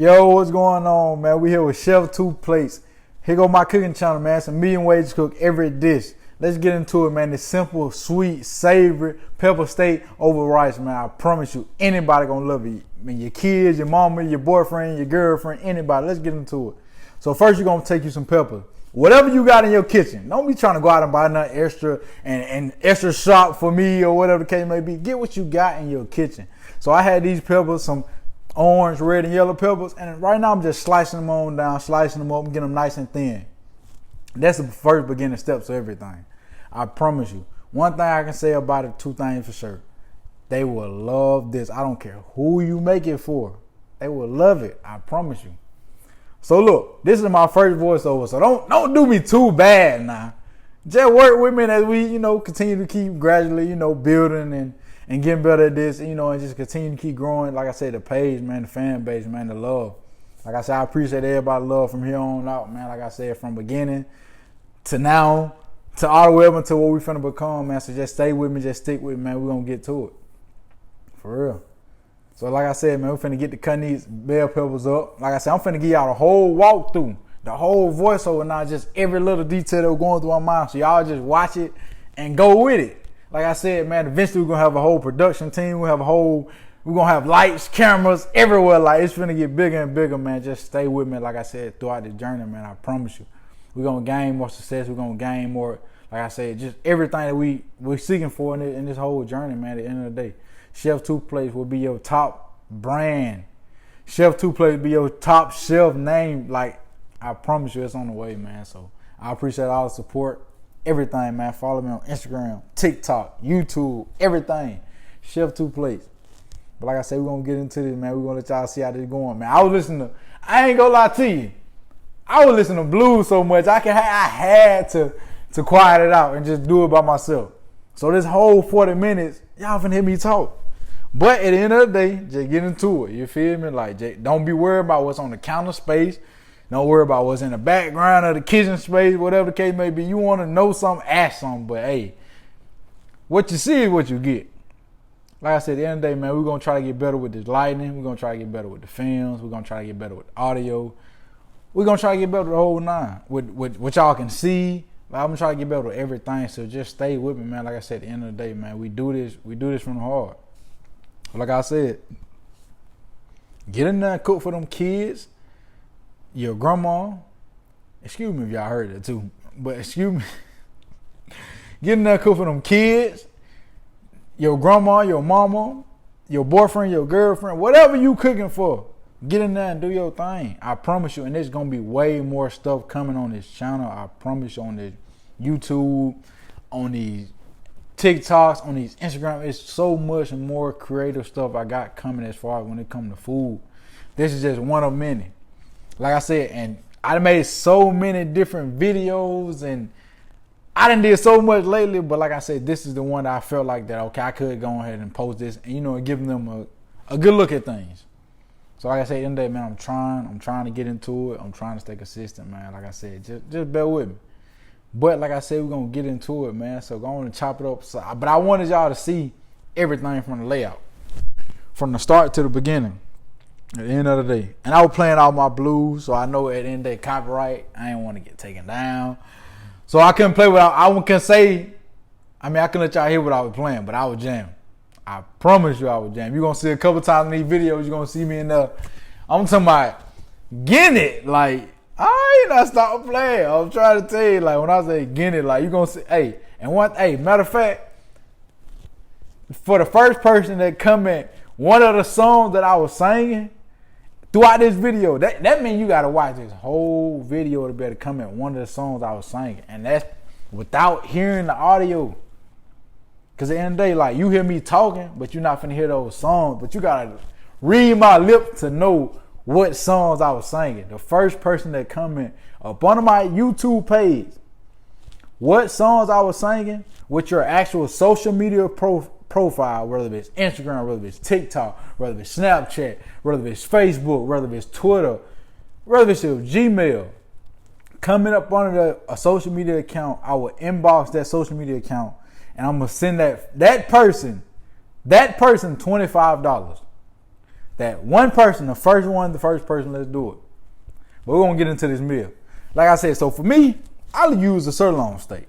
Yo, what's going on, man? We here with Chef Two Plates. Here go my cooking channel, man. It's a million ways to cook every dish. Let's get into it, man. It's simple, sweet, savory, pepper steak over rice, man. I promise you, anybody gonna love it. I mean, your kids, your mama, your boyfriend, your girlfriend, anybody. Let's get into it. So first, you're gonna take you some pepper. Whatever you got in your kitchen. Don't be trying to go out and buy nothing extra and extra sharp for me or whatever the case may be. Get what you got in your kitchen. So I had these peppers, some orange, red, and yellow peppers, and right now I'm just slicing them on down, slicing them up, and getting them nice and thin. That's the first beginning steps of everything. I promise you. One thing I can say about it, two things for sure. They will love this. I don't care who you make it for. They will love it. I promise you. So look, this is my first voiceover, so don't do me too bad now. Just work with me as we, continue to keep gradually, building and getting better at this, and just continue to keep growing. Like I said, the page, man, the fan base, man, the love. Like I said, I appreciate everybody's love from here on out, man. Like I said, from beginning to now, to all the way up until what we finna become, man. So just stay with me, just stick with me, man. We're gonna get to it. For real. So like I said, man, we're finna get to cutting these bell peppers up. Like I said, I'm finna give y'all the whole walkthrough, the whole voiceover, not just every little detail that was going through my mind. So y'all just watch it and go with it. Like I said, man, eventually we're gonna have a whole production team. We're gonna have lights, cameras everywhere. Like, it's finna get bigger and bigger, man. Just stay with me, like I said, throughout the journey, man. I promise you. We're gonna gain more success. We're gonna gain more, like I said, just everything that we're seeking for in this whole journey, man. At the end of the day, Chef Two Plates will be your top brand. Chef Two Plates will be your top chef name. Like, I promise you, it's on the way, man. So I appreciate all the support, everything, man. Follow me on Instagram, TikTok, YouTube, everything. Chef Two Plates. But like I said, we're gonna get into this, man. We're gonna let y'all see how this is going, man. I ain't gonna lie to you. I was listening to blues so much, I had to quiet it out and just do it by myself. So this whole 40 minutes, y'all finna hear me talk. But at the end of the day, just get into it. You feel me? Like, don't be worried about what's on the counter space. Don't worry about what's in the background of the kitchen space, whatever the case may be. You want to know something, ask something. But hey, what you see is what you get. Like I said, at the end of the day, man, we're going to try to get better with this lighting. We're going to try to get better with the films. We're going to try to get better with the audio. We're going to try to get better with the whole nine. With what y'all can see. Like, I'm going to try to get better with everything. So just stay with me, man. Like I said, at the end of the day, man, we do this from the heart. Like I said, get in there and cook for them kids, your grandma. Excuse me if y'all heard it too, but excuse me. Get in there and cook for them kids, your grandma, your mama, your boyfriend, your girlfriend, whatever you cooking for. Get in there and do your thing. I promise you, and there's going to be way more stuff coming on this channel. I promise you, on this YouTube, on these TikToks, on these Instagram. It's so much more creative stuff I got coming as far as when it comes to food. This is just one of many. Like I said, and I made so many different videos, and I done did so much lately, but like I said, this is the one that I felt like that, okay, I could go ahead and post this and, and give them a good look at things. So like I said, in the day, man, I'm trying to get into it. I'm trying to stay consistent, man. Like I said, just bear with me. But like I said, we're going to get into it, man. So go on and chop it up. But I wanted y'all to see everything from the layout, from the start to the beginning, at the end of the day. And I was playing all my blues, so I know at the end of the day, copyright, I didn't want to get taken down. So I couldn't play without, I couldn't let y'all hear what I was playing, but I was jamming. I promise you I was jamming. You're going to see a couple times in these videos, you're going to see me in there. I'm talking about getting it. Like, I ain't not stop playing. I'm trying to tell you, like, when I say getting it, like, you're going to see, matter of fact, for the first person that comment one of the songs that I was singing throughout this video, that means you got to watch this whole video to be able to comment one of the songs I was singing. And that's without hearing the audio. Because at the end of the day, like, you hear me talking, but you're not finna hear those songs. But you got to read my lips to know what songs I was singing. The first person that comment up on my YouTube page, what songs I was singing with your actual social media profile, whether it's Instagram, whether it's TikTok, whether it's Snapchat, whether it's Facebook, whether it's Twitter, whether it's your Gmail, coming up under a social media account, I will inbox that social media account, and I'm gonna send that person $25. That one person, the first person, let's do it. But we're going to get into this meal. Like I said, so for me, I'll use a sirloin steak.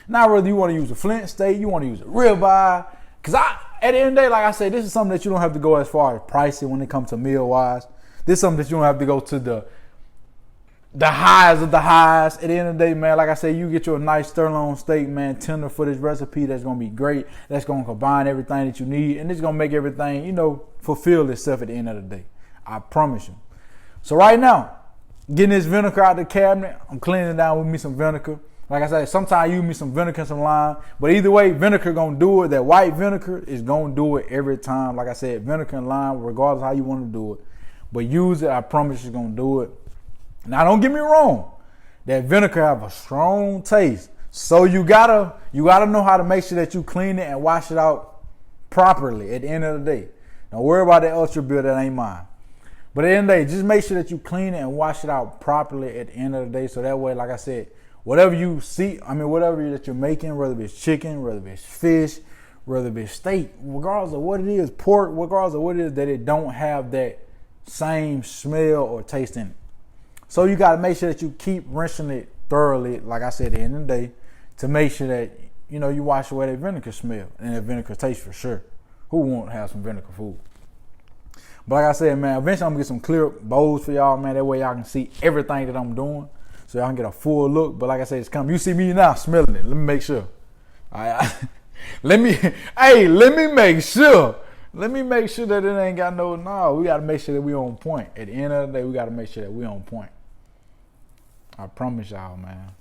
Now, whether you want to use a Flint steak, you want to use a ribeye. Because at the end of the day, like I said, this is something that you don't have to go as far as pricing when it comes to meal-wise. This is something that you don't have to go to the highs of the highs. At the end of the day, man, like I said, you get you a nice sirloin steak, man, tender for this recipe. That's going to be great. That's going to combine everything that you need. And it's going to make everything, fulfill itself at the end of the day. I promise you. So right now, getting this vinegar out the cabinet, I'm cleaning it down with me some vinegar. Like I said, sometimes you use me some vinegar and some lime. But either way, vinegar going to do it. That white vinegar is going to do it every time. Like I said, vinegar and lime, regardless of how you want to do it. But use it, I promise it's going to do it. Now, don't get me wrong. That vinegar have a strong taste. So you gotta know how to make sure that you clean it and wash it out properly at the end of the day. Don't worry about that ultra bill, that ain't mine. But at the end of the day, just make sure that you clean it and wash it out properly at the end of the day. So that way, like I said, whatever you see, whatever that you're making, whether it's chicken, whether it's fish, whether it's steak, regardless of what it is, pork, regardless of what it is, that it don't have that same smell or taste in it. So you got to make sure that you keep rinsing it thoroughly, like I said, at the end of the day, to make sure that, you wash away that vinegar smell and that vinegar taste for sure. Who won't have some vinegar food? But like I said, man, eventually I'm going to get some clear bowls for y'all, man. That way y'all can see everything that I'm doing. So y'all can get a full look. But like I said, it's coming. You see me now smelling it. Let me make sure. All right. let me make sure. Let me make sure that it ain't got no, we got to make sure that we on point. At the end of the day, we got to make sure that we on point. I promise y'all, man.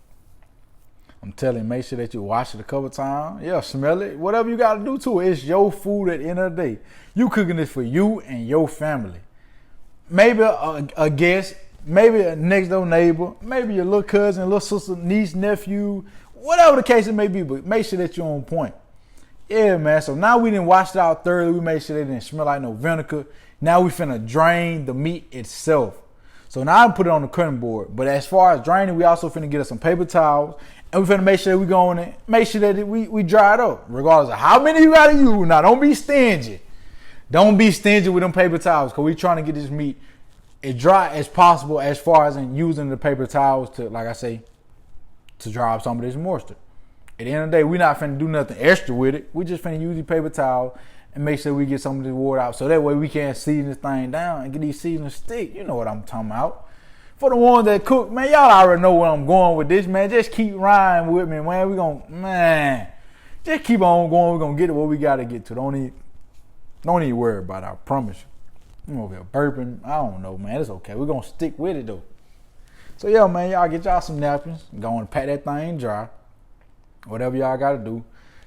I'm telling you, make sure that you wash it a couple times. Yeah, smell it. Whatever you got to do to it. It's your food at the end of the day. You cooking this for you and your family. Maybe a guest, maybe a next door neighbor, maybe your little cousin, little sister, niece, nephew, whatever the case it may be, but make sure that you're on point. Yeah, man. So now we didn't wash it out thoroughly. We made sure they didn't smell like no vinegar. Now we finna drain the meat itself. So now I put it on the cutting board. But as far as draining, we also finna get us some paper towels. And we finna make sure that we go on it, make sure that we dry it up. Regardless of how many you gotta use. Now don't be stingy. Don't be stingy with them paper towels. Because we trying to get this meat as dry as possible as far as in using the paper towels to, like I say, to dry up some of this moisture. At the end of the day, we're not finna do nothing extra with it. We just finna use the paper towel and make sure we get some of this water out. So that way we can season this thing down and get these seasonings stick. You know what I'm talking about. For the ones that cook, man, y'all already know where I'm going with this, man. Just keep riding with me, man. Just keep on going. We're going to get to what we got to get to. Don't even worry about it. I promise you. I'm over here burping. I don't know, man. It's okay. We're going to stick with it, though. So, yeah, man, y'all get y'all some napkins. Go and pat that thing dry. Whatever y'all got to do.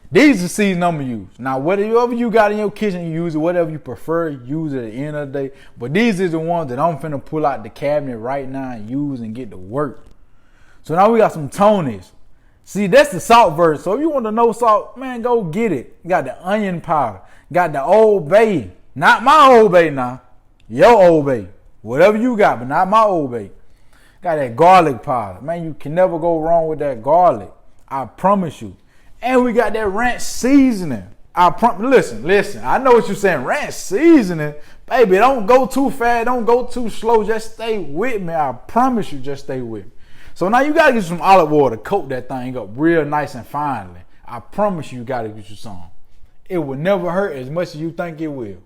These are the seasonings I'm going to use. Now, whatever you got in your kitchen, you use it. Whatever you prefer, use it at the end of the day. But these are the ones that I'm finna pull out the cabinet right now and use and get to work. So now we got some Tony's. See, that's the salt version. So if you want the no salt, man, go get it. Got the onion powder. Got the Old Bay. Not my Old Bay now. Your Old Bay. Whatever you got, but not my Old Bay. Got that garlic powder. Man, you can never go wrong with that garlic. I promise you. And we got that ranch seasoning. Listen. I know what you're saying. Ranch seasoning. Baby, don't go too fast. Don't go too slow. Just stay with me. I promise you, just stay with me. So now you got to get some olive oil to coat that thing up real nice and finely. I promise you got to get you some. It will never hurt as much as you think it will.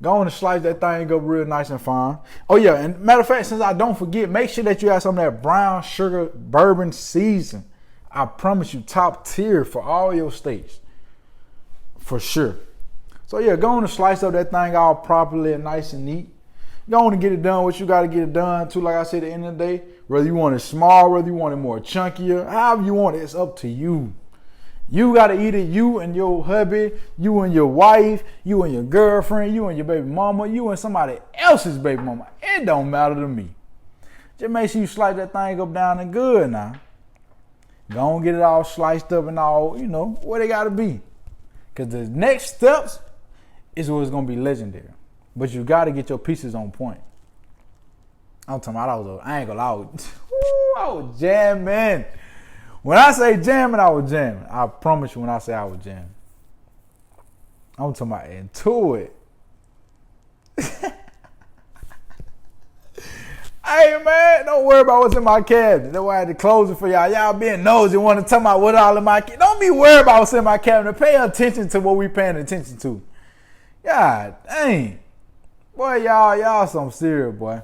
Go on and slice that thing up real nice and fine. Oh, yeah. And matter of fact, since I don't forget, make sure that you have some of that brown sugar bourbon season. I promise you, top tier for all your steaks. For sure. So, yeah, go on and slice up that thing all properly and nice and neat. Go on and get it done what you got to get it done, too. Like I said, at the end of the day, whether you want it small, whether you want it more chunkier, however you want it, it's up to you. You got to eat it, you and your hubby, you and your wife, you and your girlfriend, you and your baby mama, you and somebody else's baby mama. It don't matter to me. Just make sure you slice that thing up down and good now. Go and get it all sliced up and all, where they got to be. Because the next steps is what's going to be legendary. But you got to get your pieces on point. I'm talking about, I ain't going to lie. I was jamming. When I say jamming, I was jamming. I promise you when I say I was jamming. I'm talking about into it. Hey man, don't worry about what's in my cabinet. That's why I had to close it for y'all. Y'all being nosy, want to talk about what all in my cabinet. Don't be worried about what's in my cabinet. Pay attention to what we paying attention to. God dang. Boy, y'all some serious, boy.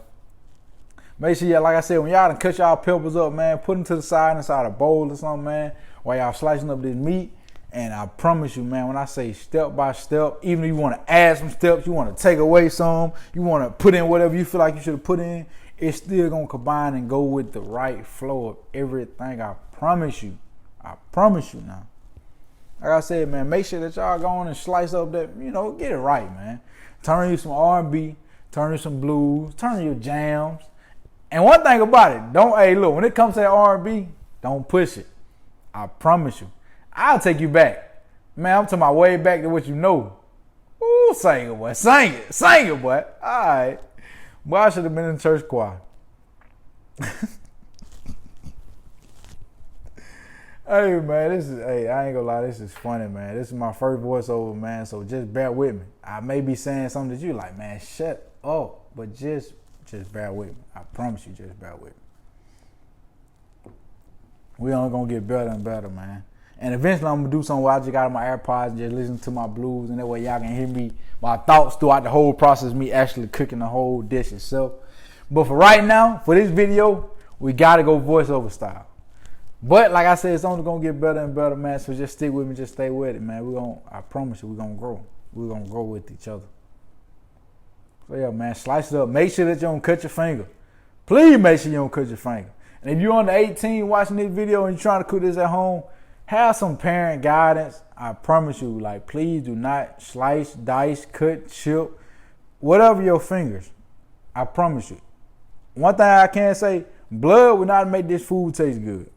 Make sure y'all, like I said, when y'all done cut y'all peppers up, man, put them to the side inside a bowl or something, man, while y'all slicing up this meat. And I promise you, man, when I say step by step, even if you want to add some steps, you want to take away some, you want to put in whatever you feel like you should have put in, it's still going to combine and go with the right flow of everything. I promise you. I promise you now. Like I said, man, make sure that y'all go on and slice up that, get it right, man. Turn you some R&B, turn you some blues, turn your jams. And one thing about it, look, when it comes to that R&B, don't push it. I promise you. I'll take you back. Man, I'm talking about way back to what you know. Ooh, sing it, boy. Sing it, boy. All right. Boy, I should have been in the church choir. Hey, man, I ain't gonna lie, this is funny, man. This is my first voiceover, man, so just bear with me. I may be saying something that you like, man, shut up, but just bear with me. I promise you, just bear with me. We only gonna get better and better, man. And eventually I'm gonna do something where I just got on my AirPods and just listen to my blues, and that way y'all can hear me, my thoughts throughout the whole process, me actually cooking the whole dish itself. But for right now, for this video, we gotta go voiceover style. But like I said, it's only gonna get better and better, man. So just stick with me, just stay with it, man. I promise you, we're gonna grow. We're gonna grow with each other. So yeah, man, slice it up. Make sure that you don't cut your finger. Please make sure you don't cut your finger. And if you're under 18 watching this video and you're trying to cook this at home, have some parent guidance. I promise you, like, please do not slice, dice, cut, chip, whatever your fingers. I promise you. One thing I can say, blood will not make this food taste good.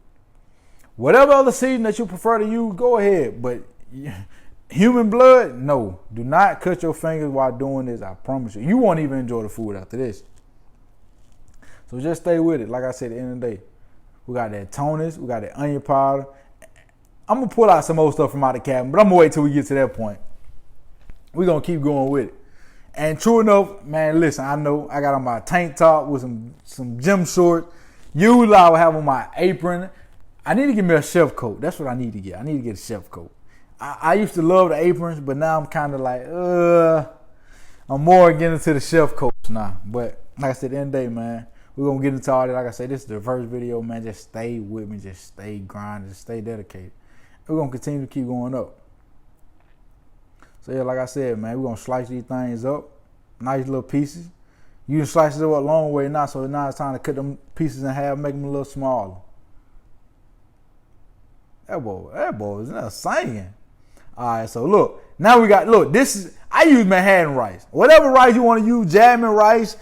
Whatever other season that you prefer to use, go ahead. But human blood, no. Do not cut your fingers while doing this. I promise you. You won't even enjoy the food after this. So just stay with it. Like I said, at the end of the day, we got that Tonus, we got that onion powder. I'm going to pull out some more stuff from out of the cabinet, but I'm going to wait till we get to that point. We're going to keep going with it. And true enough, man, listen, I know I got on my tank top with some gym shorts. Usually I would have on my apron. I need to get me a chef coat. That's what I need to get. I need to get a chef coat. I used to love the aprons, but now I'm kind of like, I'm more getting into the chef coats now. But like I said, at the end of the day, man, we're going to get into all that. Like I said, this is the first video, man. Just stay with me. Just stay grinding. Just stay dedicated. We're going to continue to keep going up. So, yeah, like I said, man, we're going to slice these things up. Nice little pieces. You can slice it up a long way now, so now it's time to cut them pieces in half, make them a little smaller. That boy is not singing. All right, so look. Now we got, I use Manhattan rice. Whatever rice you want to use, jasmine rice,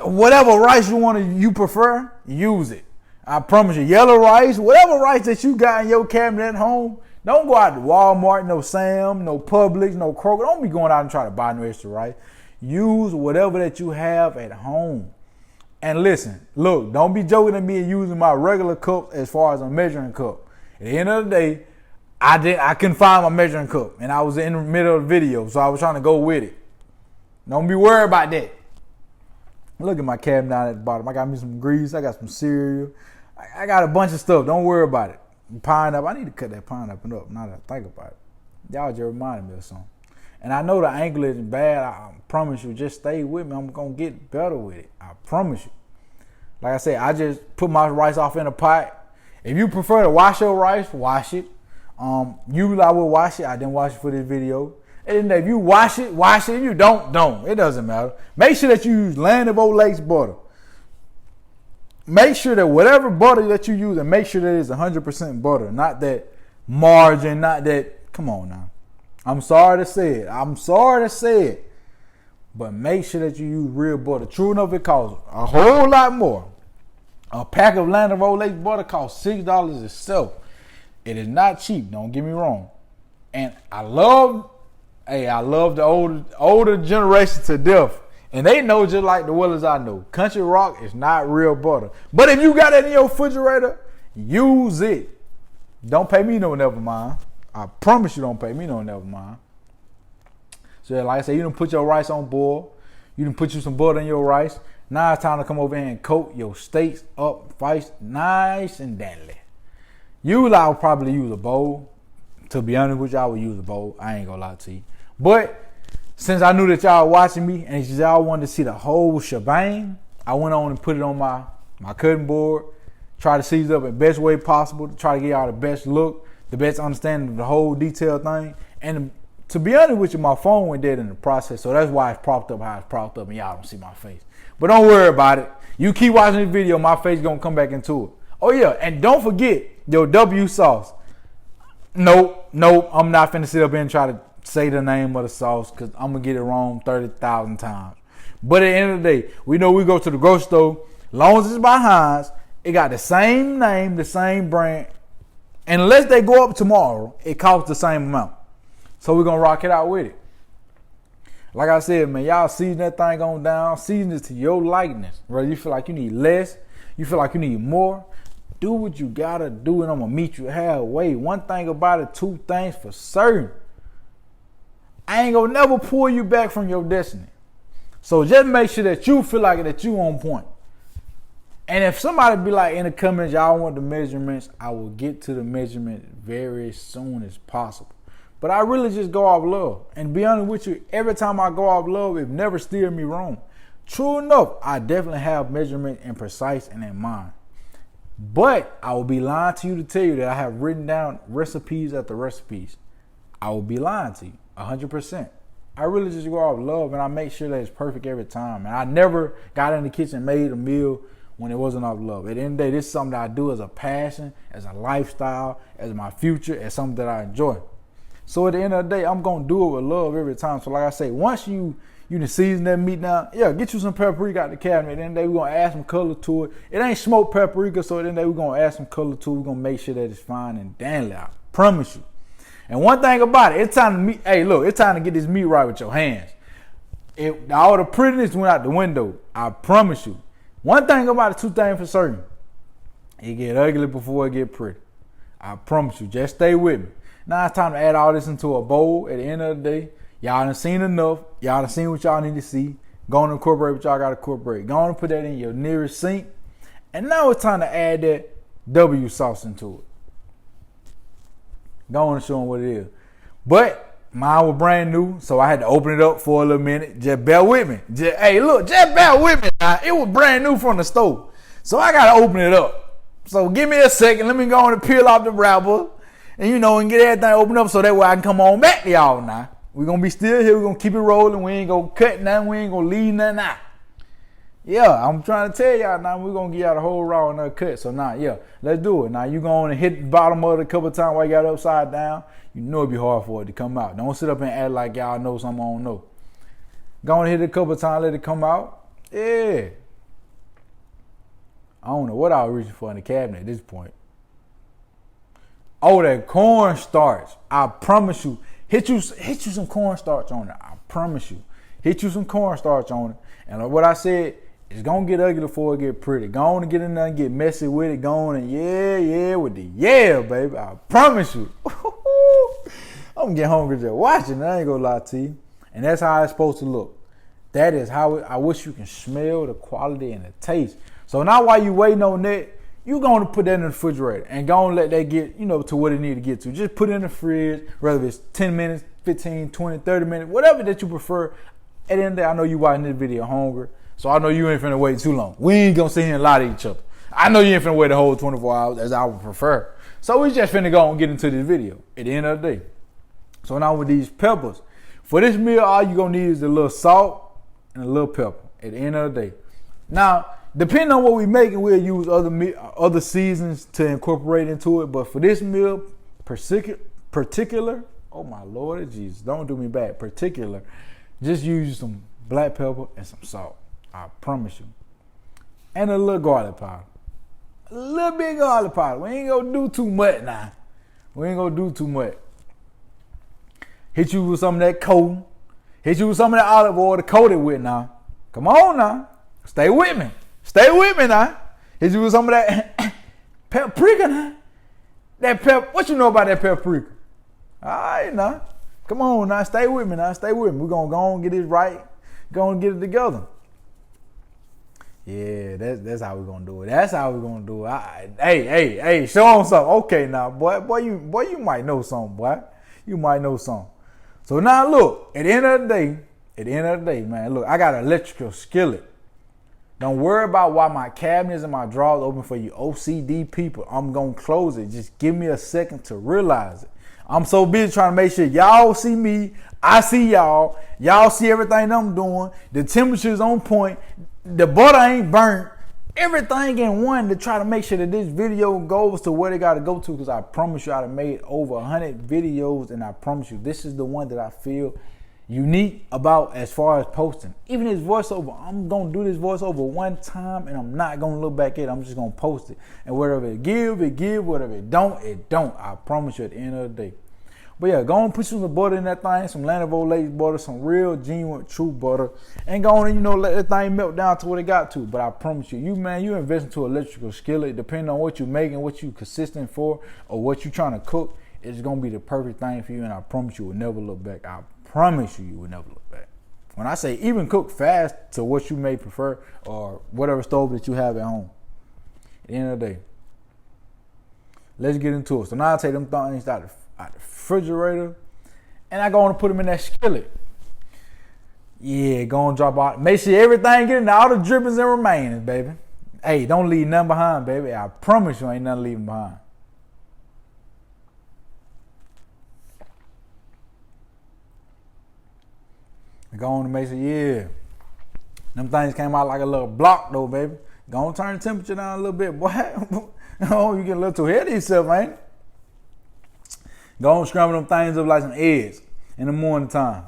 whatever rice you prefer, use it. I promise you, yellow rice, whatever rice that you got in your cabinet at home, don't go out to Walmart, no Sam, no Publix, no Kroger. Don't be going out and try to buy no extra rice. Use whatever that you have at home. And listen, look, don't be joking at me and using my regular cup as far as a measuring cup. At the end of the day, I couldn't find my measuring cup, and I was in the middle of the video, so I was trying to go with it. Don't be worried about that. Look at my cabinet down at the bottom. I got me some grease. I got some cereal. I got a bunch of stuff. Don't worry about it. Pineapple. I need to cut that pineapple up now that I think about it. Y'all just reminded me of something. And I know the angle isn't bad. I promise you, just stay with me. I'm going to get better with it. I promise you. Like I said, I just put my rice off in a pot. If you prefer to wash your rice, wash it. Usually I will wash it. I didn't wash it for this video. And if you wash it, wash it. If you don't. It doesn't matter. Make sure that you use Land of O'Lakes butter. Make sure that whatever butter that you use, and make sure that it's 100% butter. Not that margarine, not that, come on now. I'm sorry to say it. But make sure that you use real butter. True enough, it costs a whole lot more. A pack of Land of O'Lakes butter costs $6 itself. It is not cheap, don't get me wrong. And I love the older generation to death. And they know just like the well as I know. Country Rock is not real butter. But if you got it in your refrigerator, use it. Don't pay me no never mind. I promise you don't pay me no never mind. So like I said, you done put your rice on boil. You done put you some butter in your rice. Now it's time to come over here and coat your steaks up nice and dandy. Usually I would probably use a bowl. To be honest with you, I would use a bowl. I ain't gonna lie to you. But since I knew that y'all watching me and y'all wanted to see the whole shebang, I went on and put it on my cutting board. Try to season it up in the best way possible to try to get y'all the best look, the best understanding of the whole detailed thing. And to be honest with you, my phone went dead in the process, so that's why it's propped up how it's propped up and y'all don't see my face. But don't worry about it. You keep watching this video, my face gonna come back into it. Oh yeah, and don't forget your W sauce. Nope, I'm not finna sit up here and try to say the name of the sauce because I'm gonna get it wrong 30,000 times. But at the end of the day, we know we go to the grocery store, long as it's by Heinz, it got the same name, the same brand. And unless they go up tomorrow, it costs the same amount. So we're going to rock it out with it. Like I said, man, y'all season that thing on down. Season it to your likeness. Whether you feel like you need less, you feel like you need more, do what you got to do, and I'm going to meet you halfway. One thing about it, two things for certain. I ain't going to never pull you back from your destiny. So just make sure that you feel like that you on point. And if somebody be like in the comments, y'all want the measurements, I will get to the measurement very soon as possible. But I really just go off love. And be honest with you, every time I go off love, it never steered me wrong. True enough, I definitely have measurement and precise and in mind. But I will be lying to you to tell you that I have written down recipes after recipes. I will be lying to you 100%. I really just go off love and I make sure that it's perfect every time. And I never got in the kitchen and made a meal when it wasn't off love. At the end of the day, this is something that I do as a passion, as a lifestyle, as my future, as something that I enjoy. So at the end of the day, I'm going to do it with love every time. So like I say, once you can season that meat now, yeah, get you some paprika out the cabinet. At the end of the day, we're going to add some color to it. It ain't smoked paprika, so at the end of the day, we're going to add some color to it. We're going to make sure that it's fine and dandy. I promise you. And one thing about it, it's time to get this meat right with your hands. All the prettiness went out the window. I promise you. One thing about it, two things for certain. It get ugly before it get pretty. I promise you. Just stay with me. Now it's time to add all this into a bowl. At the end of the day, y'all done seen enough. Y'all done seen what y'all need to see. Go on and incorporate what y'all got to incorporate. Go on and put that in your nearest sink. And now it's time to add that W sauce into it. Go on and show them what it is. But mine was brand new, so I had to open it up for a little minute. Just bear with me. Just bear with me. Now. It was brand new from the store. So I got to open it up. So give me a second. Let me go on and peel off the wrapper. And get everything opened up so that way I can come on back to y'all now. We're going to be still here. We're going to keep it rolling. We ain't going to cut nothing. We ain't going to leave nothing out. Yeah, I'm trying to tell y'all now, we're going to give y'all the whole raw and uncut. So now, yeah, let's do it. Now, you go on and hit the bottom of it a couple of times while you got it upside down. You know it'd be hard for it to come out. Don't sit up and act like y'all know something I don't know. Go on and hit it a couple of times, let it come out. Yeah. I don't know what I was reaching for in the cabinet at this point. Oh, that cornstarch. I promise you. Hit you some cornstarch on it. I promise you. Hit you some cornstarch on it. And like what I said, it's going to get ugly before it get pretty. Go on and get in there and get messy with it. Go on and baby. I promise you. I'm going to get hungry just watching. I ain't going to lie to you. And that's how it's supposed to look. That is how I wish you can smell the quality and the taste. So now while you waiting on that, you're going to put that in the refrigerator and go and let that get, to what it need to get to. Just put it in the fridge, whether it's 10 minutes, 15, 20, 30 minutes, whatever that you prefer. At the end of the day, I know you watching this video hungry, so I know you ain't finna wait too long. We ain't gonna sit here and lie to each other. I know you ain't finna wait the whole 24 hours as I would prefer. So we just finna go and get into this video at the end of the day. So now with these peppers, for this meal, all you gonna need is a little salt and a little pepper at the end of the day. Now, depending on what we making, we'll use other seasons to incorporate into it. But for this meal, particular, oh my Lord Jesus, don't do me bad, particular, just use some black pepper and some salt. I promise you. And a little garlic powder. A little bit garlic powder. We ain't gonna do too much now. We ain't gonna do too much. Hit you with some of that coating. Hit you with some of that olive oil to coat it with now. Come on now. Stay with me. Stay with me now. Hit you with some of that paprika now. That pep. What you know about that paprika? All right now. Come on now, stay with me now, stay with me. We're gonna go and get it right, go and get it together. Yeah, that's how we're gonna do it. That's how we're gonna do it. Hey, show them something. Okay now, boy, you might know something, boy. You might know something. So now look, at the end of the day, man, look, I got an electrical skillet. Don't worry about why my cabinets and my drawers open for you OCD people. I'm gonna close it. Just give me a second to realize it. I'm so busy trying to make sure y'all see me, I see y'all, y'all see everything I'm doing, the temperature's on point, the butter ain't burnt, everything in one to try to make sure that this video goes to where they gotta go to, because I promise you I done made over 100 videos, and I promise you this is the one that I feel unique about as far as posting. Even this voiceover, I'm gonna do this voiceover one time and I'm not gonna look back at it. I'm just gonna post it, and whatever it give, whatever it don't, I promise you at the end of the day. But yeah, go and put some butter in that thing, some Land O'Lakes butter, some real genuine true butter, and go on and let that thing melt down to what it got to. But I promise you, you invest into an electrical skillet, depending on what you're making, what you consistent for, or what you're trying to cook, it's gonna be the perfect thing for you, and I promise you will never look back. I promise you will never look back. When I say even cook fast to what you may prefer, or whatever stove that you have at home. At the end of the day, let's get into it. So now I take them things out the refrigerator, and I go on to put them in that skillet. Yeah, go and drop out. Make sure everything get in there, all the drippings and remains, baby. Hey, don't leave nothing behind, baby. I promise you ain't nothing leaving behind. Go on to make sure, yeah. Them things came out like a little block though, baby. Go on, turn the temperature down a little bit, boy. Oh, you get a little too ahead of yourself, ain't it? Go on, scramble them things up like some eggs in the morning time.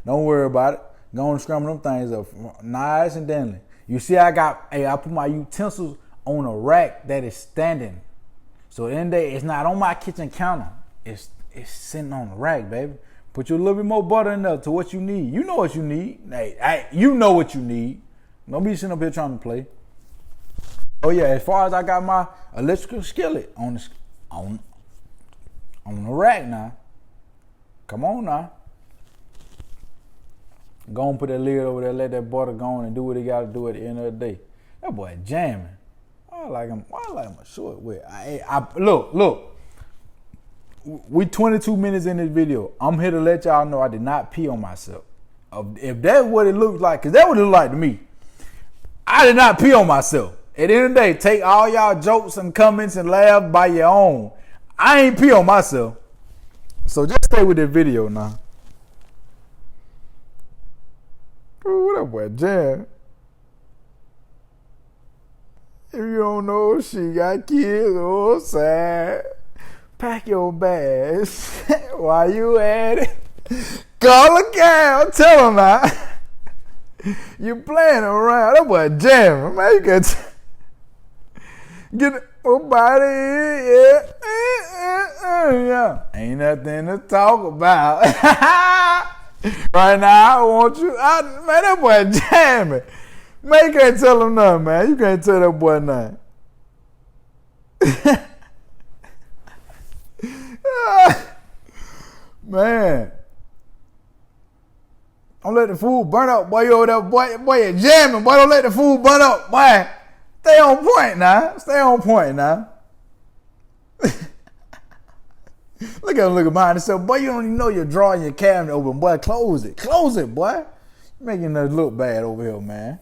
Don't worry about it. Go on, scramble them things up nice and dandy. You see, I put my utensils on a rack that is standing. So at the end of the day, it's not on my kitchen counter. It's sitting on the rack, baby. Put you a little bit more butter in there to what you need. You know what you need. Hey, you know what you need. Don't be sitting up here trying to play. Oh yeah, as far as I got my electrical skillet on the rack now. Come on now. Go and put that lid over there, let that butter go on and do what it got to do at the end of the day. That boy jamming. I like him a short whip. Look. We 22 minutes in this video. I'm here to let y'all know I did not pee on myself. If that's what it looks like, because that's what it looked like to me. I did not pee on myself. At the end of the day, take all y'all jokes and comments and laugh by your own. I ain't pee on myself. So just stay with this video now. Ooh, what up, boy? Jam. If you don't know, she got kids, oh sad. Pack your bags while you at it. Call a cab, tell him now. You playing around. That boy jamming, man. You can get a body, yeah. Ain't nothing to talk about. Right now, I want you. Man, that boy jamming. Man, you can't tell him nothing, man. You can't tell that boy nothing. Man, don't let the food burn up, boy. You over there, boy, you're jamming, boy. Don't let the food burn up, boy. Stay on point now. Stay on point now. Look at him looking behind himself, boy. You don't even know you're drawing your cabinet open, boy. Close it, boy. You're making us look bad over here, man.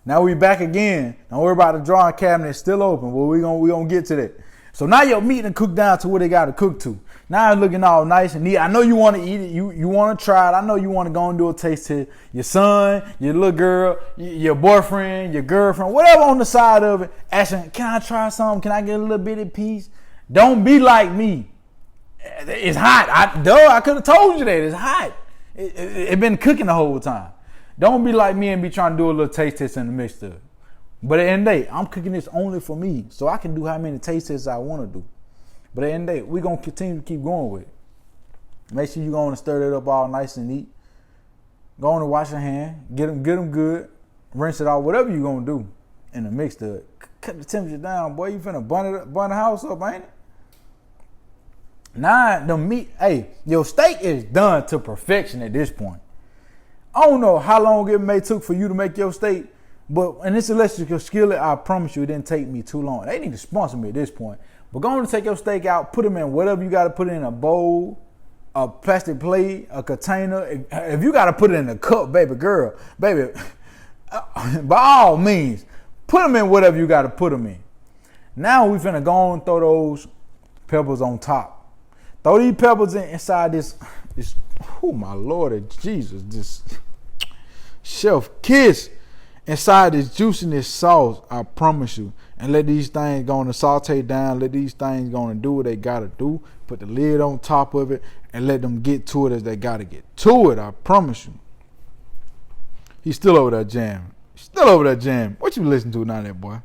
Now we back again. Don't worry about the drawing cabinet, it's still open. Well, we gonna get to that. So now your meat done cooked down to what they got to cook to. Now it's looking all nice and neat. I know you want to eat it. You want to try it. I know you want to go and do a taste test. Your son, your little girl, your boyfriend, your girlfriend, whatever on the side of it, asking, can I try something? Can I get a little bitty piece? Don't be like me. It's hot. I could have told you that. It's hot. It been cooking the whole time. Don't be like me and be trying to do a little taste test in the mix of it. But at the end of the day, I'm cooking this only for me, so I can do how many taste tests I want to do. But at the end of the day, we're going to continue to keep going with it. Make sure you're going to stir it up all nice and neat. Go on and wash your hand. Get them good. Rinse it out. Whatever you're going to do in the mix to it. Cut the temperature down, boy. You finna burn the house up, ain't it? Now the meat, hey, your steak is done to perfection at this point. I don't know how long it may took for you to make your steak, but in this electrical skillet, I promise you it didn't take me too long. They need to sponsor me at this point. But go on to take your steak out, put them in whatever you got to put in a bowl, a plastic plate, a container. If you got to put it in a cup, baby girl, baby, by all means, put them in whatever you got to put them in. Now we finna go on and throw those peppers on top. Throw these peppers inside this, oh my Lord Jesus, this chef kiss inside this juiciness sauce, I promise you. And let these things go on to saute down. Let these things go on and do what they gotta do. Put the lid on top of it and let them get to it as they gotta get to it. I promise you. He's still over there jamming. Still over there jamming. What you listen to now, that boy?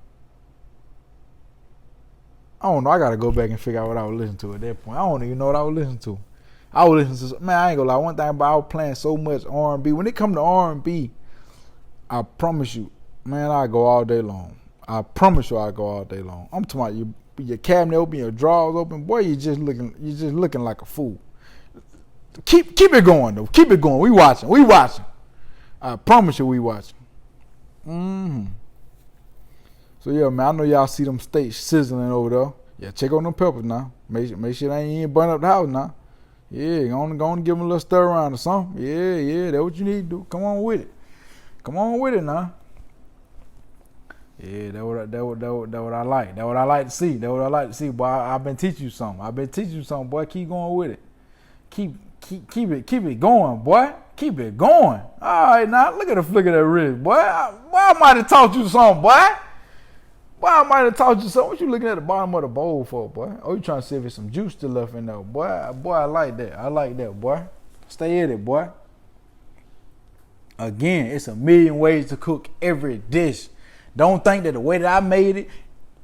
I don't know. I gotta go back and figure out what I was listening to at that point. I don't even know what I was listening to. I was listening to, man, I ain't gonna lie. One thing about I was playing so much R&B. When it come to R&B, I promise you, man, I go all day long. I promise you I go all day long. I'm talking about your cabinet open, your drawers open. Boy, you're just looking like a fool. Keep it going though. Keep it going. We watching. I promise you we watching. So yeah, man, I know y'all see them steaks sizzling over there. Yeah, check on them peppers now. Make sure they ain't burn up the house now. Yeah, go on give them a little stir around or something. Yeah, that's what you need to do. Come on with it. Come on with it now. Yeah, that's what I like. That's what I like to see. That's what I like to see. Boy, I've been teaching you something. Boy. Keep going with it. Keep it going, boy. Keep it going. All right, now look at the flick of that wrist, boy. I might have taught you something, boy. What you looking at the bottom of the bowl for, boy? Oh, you trying to see if there's some juice still left in there, boy. I like that, boy. Stay in it, boy. Again, it's a million ways to cook every dish. Don't think that the way that I made it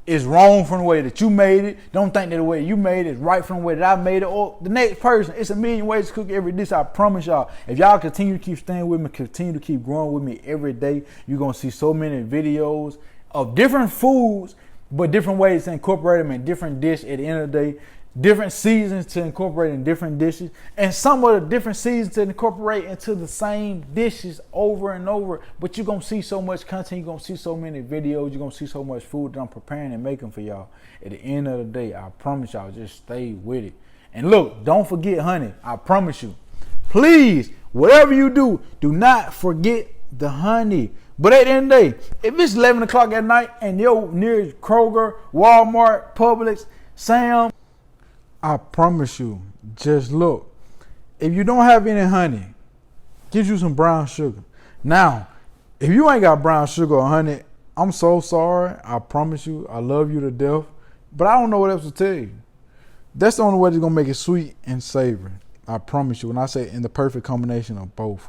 is wrong from the way that you made it. Don't think that the way you made it is right from the way that I made it or the next person. It's a million ways to cook every dish. I promise y'all. If y'all continue to keep staying with me, continue to keep growing with me every day, you're going to see so many videos of different foods, but different ways to incorporate them in different dishes at the end of the day. Different seasons to incorporate in different dishes, and some of the different seasons to incorporate into the same dishes over and over. But you're going to see so much content, you're going to see so many videos, you're going to see so much food that I'm preparing and making for y'all. At the end of the day, I promise y'all, just stay with it. And look, don't forget honey. I promise you. Please, whatever you do, do not forget the honey. But at the end of the day, if it's 11 o'clock at night and you're near Kroger, Walmart, Publix, Sam, I promise you, just look. If you don't have any honey, get you some brown sugar. Now, if you ain't got brown sugar or honey, I'm so sorry. I promise you, I love you to death. But I don't know what else to tell you. That's the only way that's going to make it sweet and savory. I promise you. When I say in the perfect combination of both.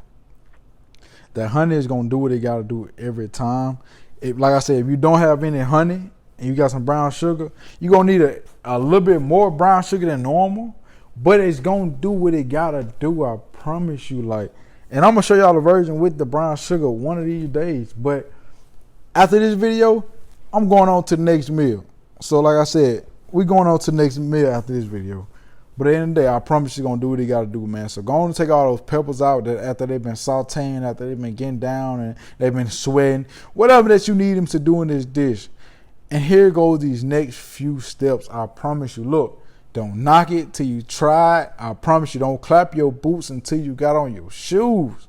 That honey is going to do what it got to do every time. Like I said, if you don't have any honey, and you got some brown sugar, you're going to need a little bit more brown sugar than normal, but it's going to do what it got to do, I promise you. And I'm going to show y'all the version with the brown sugar one of these days, but after this video, I'm going on to the next meal. So like I said, we're going on to the next meal after this video. But at the end of the day, I promise you're going to do what you got to do, man. So go on and take all those peppers out that after they've been sauteing, after they've been getting down and they've been sweating, whatever that you need them to do in this dish. And here goes these next few steps. I promise you. Look, don't knock it till you try it. I promise you, don't clap your boots until you got on your shoes.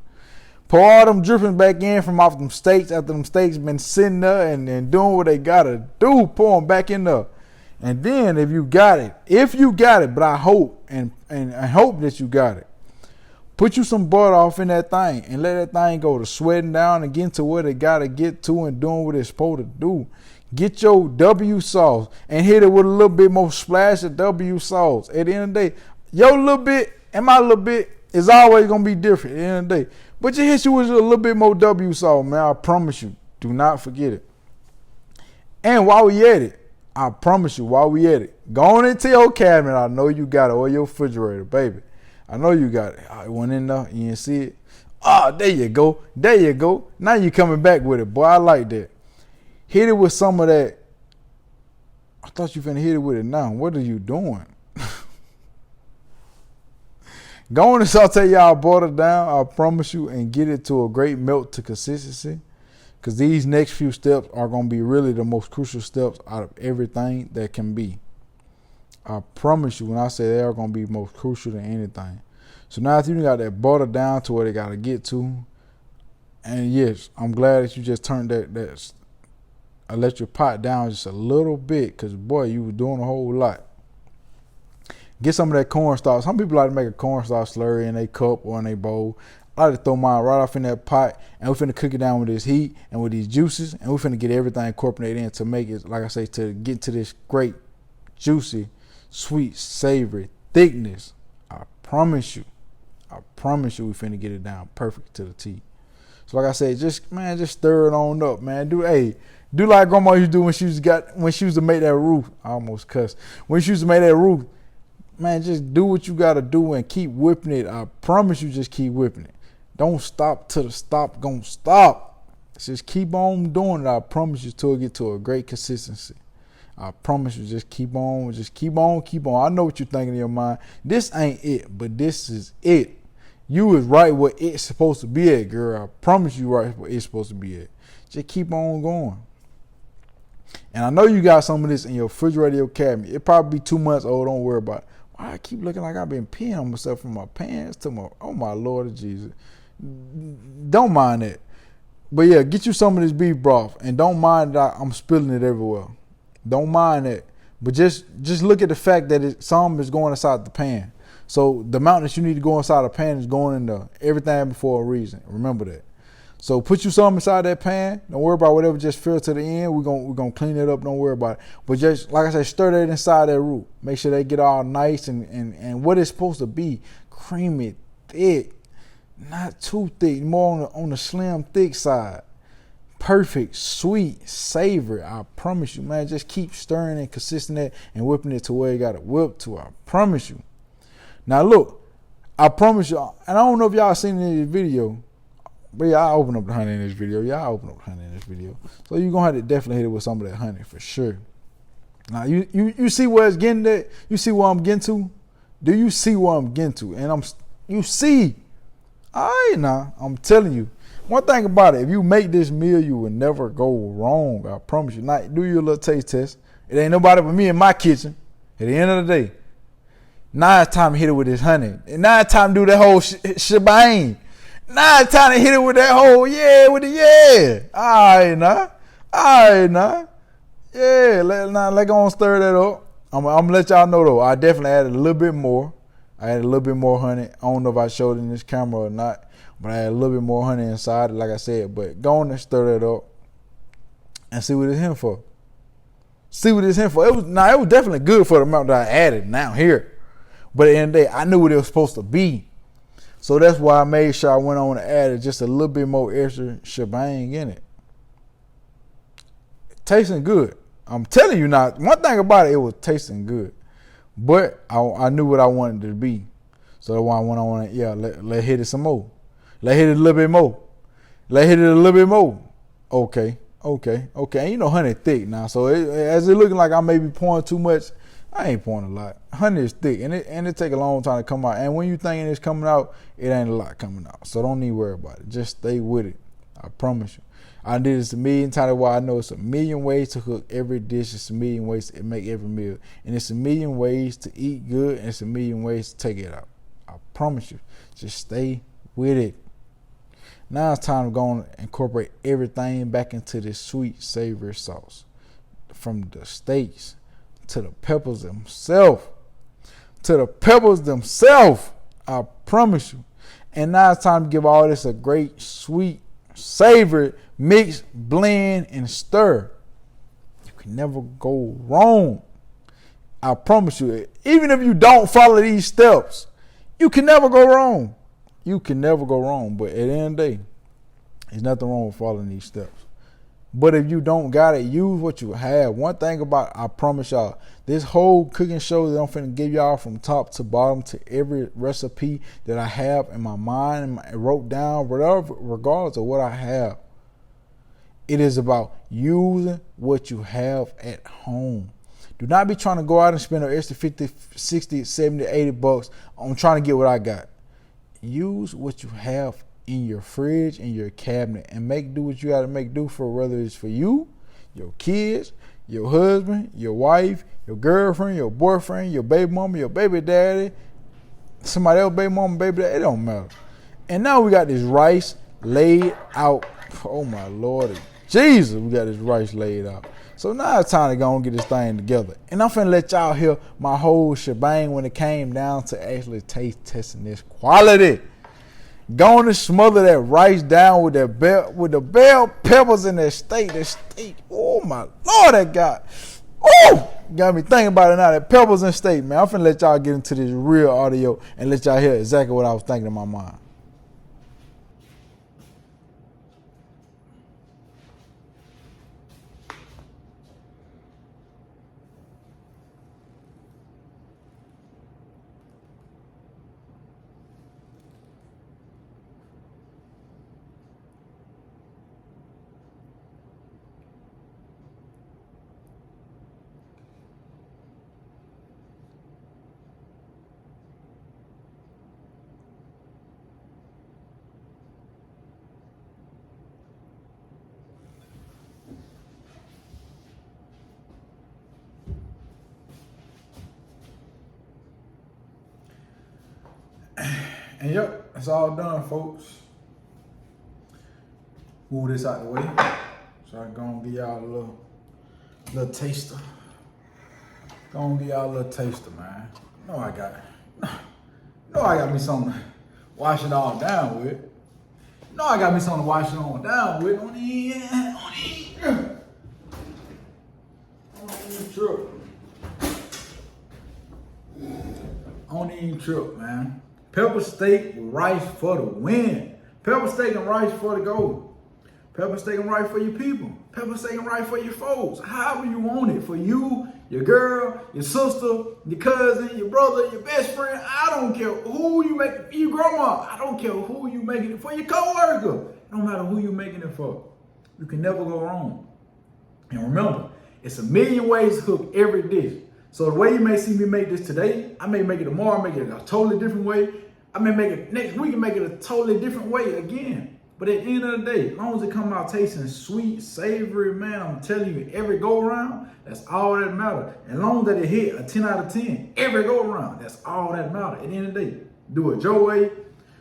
Pour all them drippings back in from off them steaks after them steaks been sitting there and doing what they got to do. Pour them back in there. And then if you got it, but I hope and I hope that you got it, put you some butter off in that thing and let that thing go to sweating down and getting to what it got to get to and doing what it's supposed to do. Get your W sauce and hit it with a little bit more splash of W sauce. At the end of the day, your little bit and my little bit is always going to be different at the end of the day. But you hit you with a little bit more W sauce, man. I promise you. Do not forget it. And while we at it, I promise you, while we at it, go on into your cabinet. I know you got it, or your refrigerator, baby. I know you got it. I went in there, you didn't see it. Oh, there you go. There you go. Now you coming back with it, boy. I like that. Hit it with some of that. I thought you finna hit it with it now. What are you doing? Go on and saute y'all butter down, I promise you, and get it to a great melt to consistency. Because these next few steps are going to be really the most crucial steps out of everything that can be. I promise you, when I say they are going to be most crucial than anything. So now if you got that butter down to where they got to get to, and yes, I'm glad that you just turned that electric pot down just a little bit, because boy, you were doing a whole lot. Get some of that cornstarch. Some people like to make a cornstarch slurry in their cup or in their bowl. I like to throw mine right off in that pot, and we're finna cook it down with this heat and with these juices, and we're finna get everything incorporated in to make it, like I say, to get to this great, juicy, sweet, savory thickness. I promise you, we finna get it down perfect to the T. So like I said, just stir it on up, man. Do like grandma used to do when she used to make that roux. I almost cussed. When she used to make that roux, man, just do what you gotta do and keep whipping it. I promise you, just keep whipping it. Don't stop till the stop gonna stop. Just keep on doing it. I promise you till it get to a great consistency. I promise you, just keep on. I know what you're thinking in your mind. This ain't it, but this is it. You is right where it's supposed to be at, girl. I promise you right where it's supposed to be at. Just keep on going. And I know you got some of this in your refrigerator, your cabinet. It probably be 2 months old. Don't worry about it. Why I keep looking like I've been peeing on myself from my pants to my, oh my Lord of Jesus. Don't mind that. But yeah, get you some of this beef broth, and don't mind that I'm spilling it everywhere. Don't mind that. But just look at the fact that some is going inside the pan. So the amount that you need to go inside the pan is going into everything for a reason. Remember that. So put you some inside that pan. Don't worry about whatever just fell to the end. We're gonna clean it up. Don't worry about it. But just like I said, stir that inside that roux. Make sure they get all nice and what it's supposed to be. Creamy, thick, not too thick. More on the slim, thick side. Perfect, sweet, savory. I promise you, man. Just keep stirring and consistent it and whipping it to where you got it whipped to. I promise you. Now look, I promise you, and I don't know if y'all seen it in this video. But yeah, I open up the honey in this video. So you're going to have to definitely hit it with some of that honey for sure. Now, you see where it's getting at? You see where I'm getting to? Do you see where I'm getting to? And you see. All right, now, I'm telling you. One thing about it, if you make this meal, you will never go wrong. I promise you. Now, do your little taste test. It ain't nobody but me in my kitchen. At the end of the day, now it's time to hit it with this honey. And now it's time to do that whole shebang. Now it's time to hit it with that whole All right, now. Yeah, let go and stir that up. I'm going to let y'all know, though. I definitely added a little bit more. I added a little bit more honey. I don't know if I showed it in this camera or not, but I added a little bit more honey inside it, like I said. But go on and stir that up and see what it's here for. It was definitely good for the amount that I added now here. But at the end of the day, I knew what it was supposed to be. So that's why I made sure I went on and added just a little bit more extra shebang in it. Tasting good. I'm telling you now, one thing about it, it was tasting good. But I knew what I wanted it to be. So that's why I went on and, let hit it some more. Let hit it a little bit more. Okay. And you know honey thick now. So as it looking like I may be pouring too much, I ain't pouring a lot. Honey is thick, and it take a long time to come out. And when you thinking it's coming out, it ain't a lot coming out. So don't need to worry about it. Just stay with it. I promise you. I did this a million times. Why I know it's a million ways to cook every dish. It's a million ways to make every meal. And it's a million ways to eat good, and it's a million ways to take it out. I promise you. Just stay with it. Now it's time to go and incorporate everything back into this sweet, savory sauce. From the steaks to the peppers themselves. I promise you. And now it's time to give all this a great, sweet, savory mix, blend, and stir. You can never go wrong. I promise you. Even if you don't follow these steps, you can never go wrong. But at the end of the day, there's nothing wrong with following these steps. But if you don't got it, use what you have. One thing about, I promise y'all, this whole cooking show that I'm finna give y'all from top to bottom to every recipe that I have in my mind and wrote down, whatever, regardless of what I have. It is about using what you have at home. Do not be trying to go out and spend an extra 50, 60, 70, 80 bucks on trying to get what I got. use what you have in your fridge, in your cabinet, and make do what you got to make do for, whether it's for you, your kids, your husband, your wife, your girlfriend, your boyfriend, your baby mama, your baby daddy, somebody else, baby mama, baby daddy, it don't matter. And now we got this rice laid out. Oh my Lord Jesus, we got this rice laid out. So now it's time to go and get this thing together. And I'm finna let y'all hear my whole shebang when it came down to actually taste testing this quality. Going to smother that rice down with the bell peppers and that steak. Oh my Lord, that got me thinking about it now. That peppers and steak, man. I'm finna let y'all get into this real audio and let y'all hear exactly what I was thinking in my mind. And yep, it's all done, folks. Move this out the way so I can go and give y'all a little taster. Go and give y'all a little taster, man. I got me something to wash it all down with. I got me something to wash it on down with. Don't even trip, man. Pepper steak with rice for the win. Pepper steak and rice for the gold. Pepper steak and rice for your people. Pepper steak and rice for your folks. However you want it. For you, your girl, your sister, your cousin, your brother, your best friend. I don't care who you make it for. Your grandma. I don't care who you making it for. Your coworker. No matter who you making it for. You can never go wrong. And remember, it's a million ways to cook every dish. So the way you may see me make this today, I may make it tomorrow, make it a totally different way. I may make it next week and make it a totally different way again. But at the end of the day, as long as it come out tasting sweet, savory, man, I'm telling you, every go around, that's all that matters. And as long as that it hit a 10 out of 10, every go around, that's all that matters. At the end of the day, do it your way.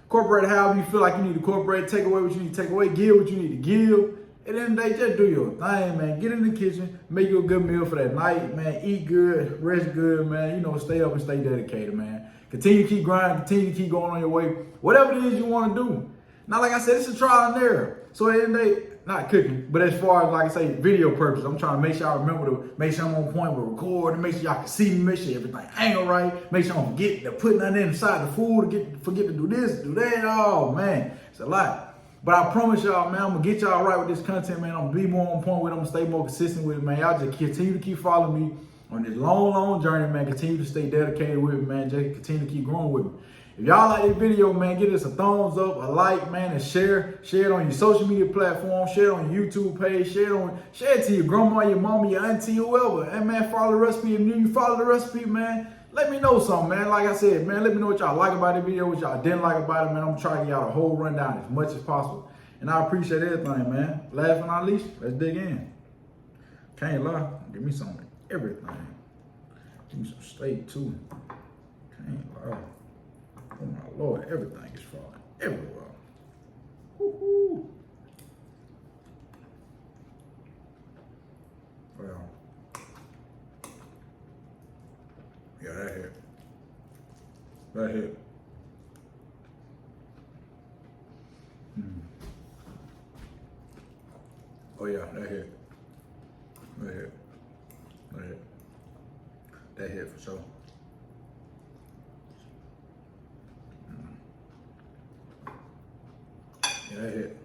Incorporate however you feel like you need to incorporate. Take away what you need to take away. Give what you need to give. At the end of the day, just do your thing, man. Get in the kitchen, make you a good meal for that night, man. Eat good, rest good, man. Stay up and stay dedicated, man. Continue to keep grinding, continue to keep going on your way. Whatever it is you want to do. Now, like I said, it's a trial and error. So at the end of the day, not cooking, but as far as, like I say, video purpose, I'm trying to make sure I remember to make sure I'm on point with recording, make sure y'all can see me, make sure everything ain't right, make sure I don't forget to put nothing inside the food, forget to do this, do that. Oh, man, it's a lot. But I promise y'all, man, I'm going to get y'all right with this content, man. I'm going to be more on point with it. I'm going to stay more consistent with it, man. Y'all just continue to keep following me on this long, long journey, man. Continue to stay dedicated with it, man. Just continue to keep growing with me. If y'all like this video, man, give us a thumbs up, a like, man, and share. Share it on your social media platform. Share it on your YouTube page. Share it to your grandma, your mama, your auntie, whoever. And, man, follow the recipe. If you follow the recipe, man, let me know something, man. Like I said, man, let me know what y'all like about the video, what y'all didn't like about it, man. I'm trying to get y'all a whole rundown as much as possible. And I appreciate everything, man. Last but not least, let's dig in. Can't lie. Give me some of everything. Give me some steak, too. Can't lie. Oh, my Lord. Everything is falling everywhere. Woo-hoo. Well. Yeah, that hit. That hit. Oh yeah, that hit. That hit. That hit. That hit for sure. Yeah, that hit.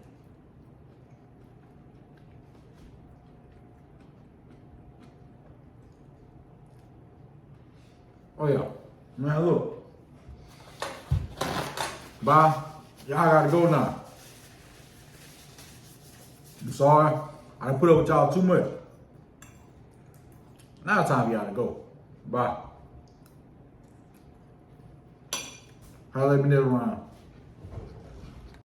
Oh yeah. Man, look. Bye. Y'all gotta go now. I'm sorry. I done put up with y'all too much. Now it's time for y'all to go. Bye. Holla at me next round.